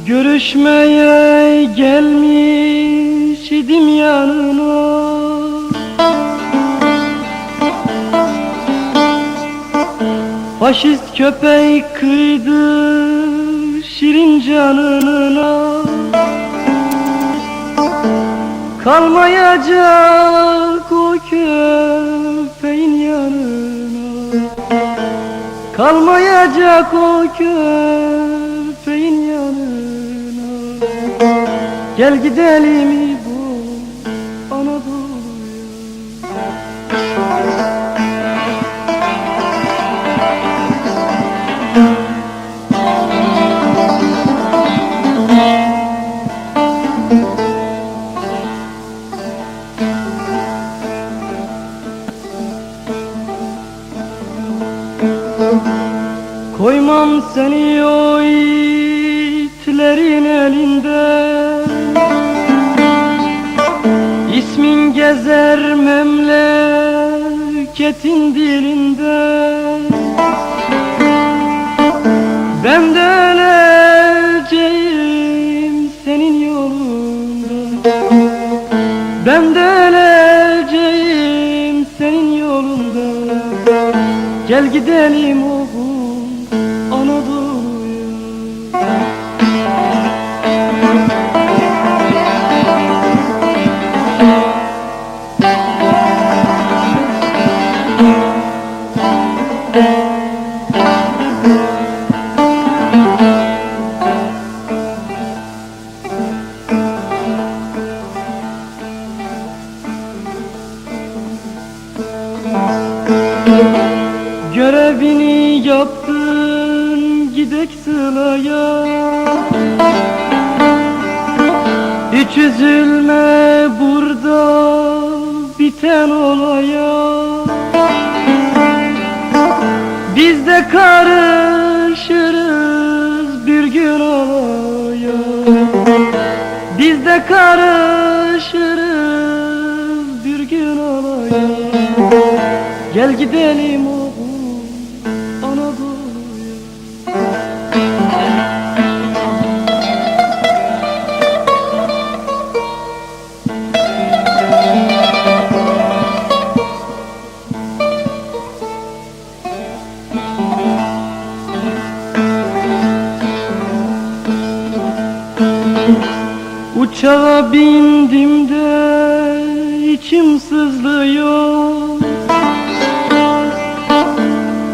Görüşmeye gelmiş idim yanına, faşist köpek kıydı şirin canına. Kalmayacak o köpeğin yanına, kalmayacak o köpeğin yanına. Gel gidelim bu Anadolu'ya. Koymam seni o itlerin elinden, İsmin gezer memleketin dilinden. Ben de öleceğim senin yolunda, ben de öleceğim senin yolunda. Gel gidelim oğul Anadolu'ya. Görevini yaptın, gidek Sıla'ya. Hiç üzülme burada biten olaya. Biz de karışırız bir gün olaya, biz de karışırız bir gün olaya. Gel gidelim oğul Anadolu'ya. Uçağa bindim de içim sızlıyor,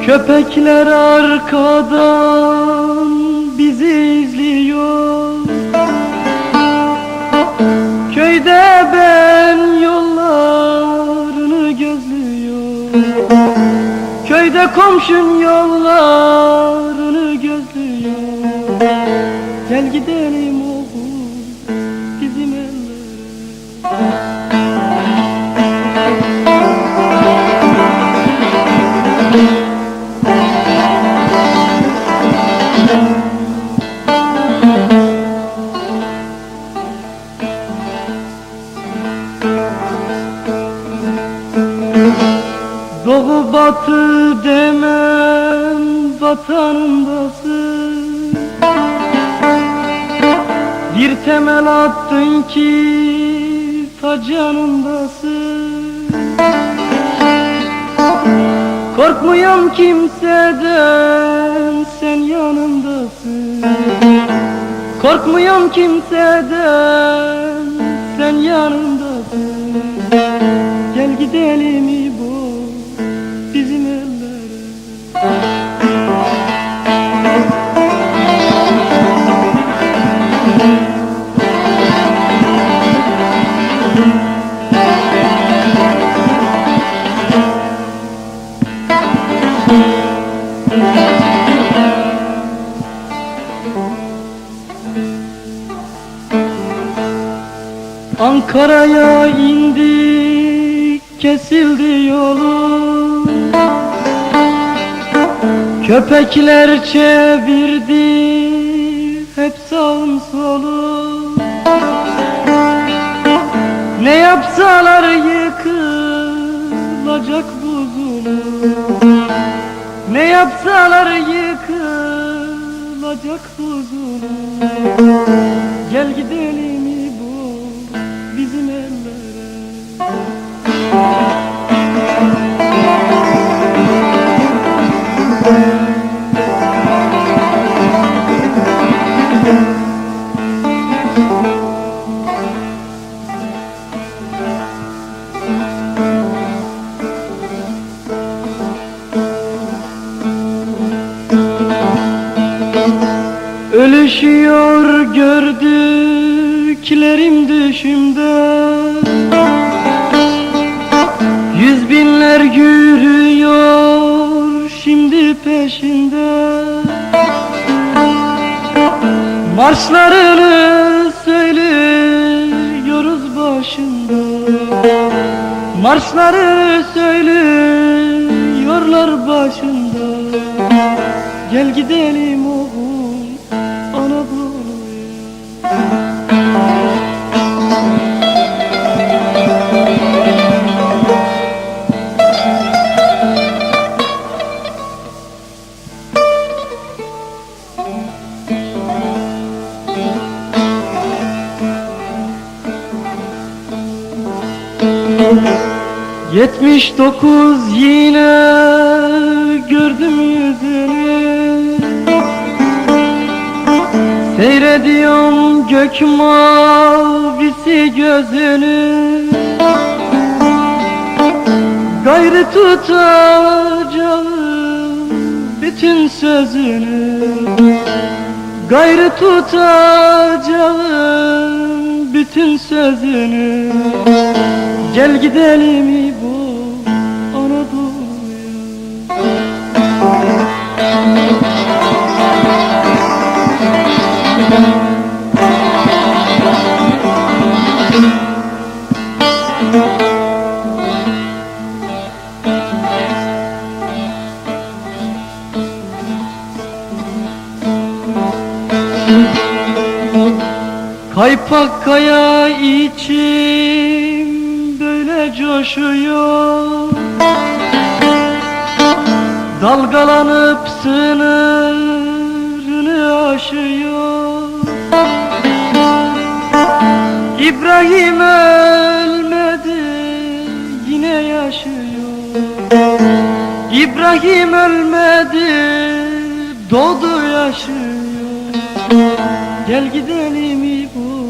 köpekler arkadan bizi izliyor. Köyde ben yollarını gözlüyor, köyde komşun yollarını gözlüyor. Gel gidelim oğul bizim ellere. Doğu batı demem vatanımdasın, bir temel attın ki ta canımdasın. Korkmuyorum kimseden, sen yanımdasın. Korkmuyorum kimseden, sen yanımdasın. Gel gidelim bu bizim ellere. Ankara'ya indik, kesildi yolu. Köpekler çevirdi hep sağım solum. Ne yapsalar yıkılacak buzulum. Ne yapsalar yıkılacak buzulum. Gel gidelim bu bizim ellere. Ölüşüyor gördüklerim düşümde. Yüz binler yürüyor şimdi peşinde. Marşlarını söylüyoruz başında. Marşlarını söylüyorlar başında. Gel gidelim oğul Anadolu'ya. Yetmiş dokuz yine gördüm yüzünü. Seyrediyorum gök mavisi gözünü. Gayrı tutacağım bütün sözünü. Gayrı tutacağım bütün sözünü. Gel gidelim bu Anadolu'ya. Kaypak kaya içim böyle coşuyor. Dalgalanıp sınırını aşıyor. İbrahim ölmedi yine yaşıyor. İbrahim ölmedi doğdu yaşıyor. Gel gidelim bu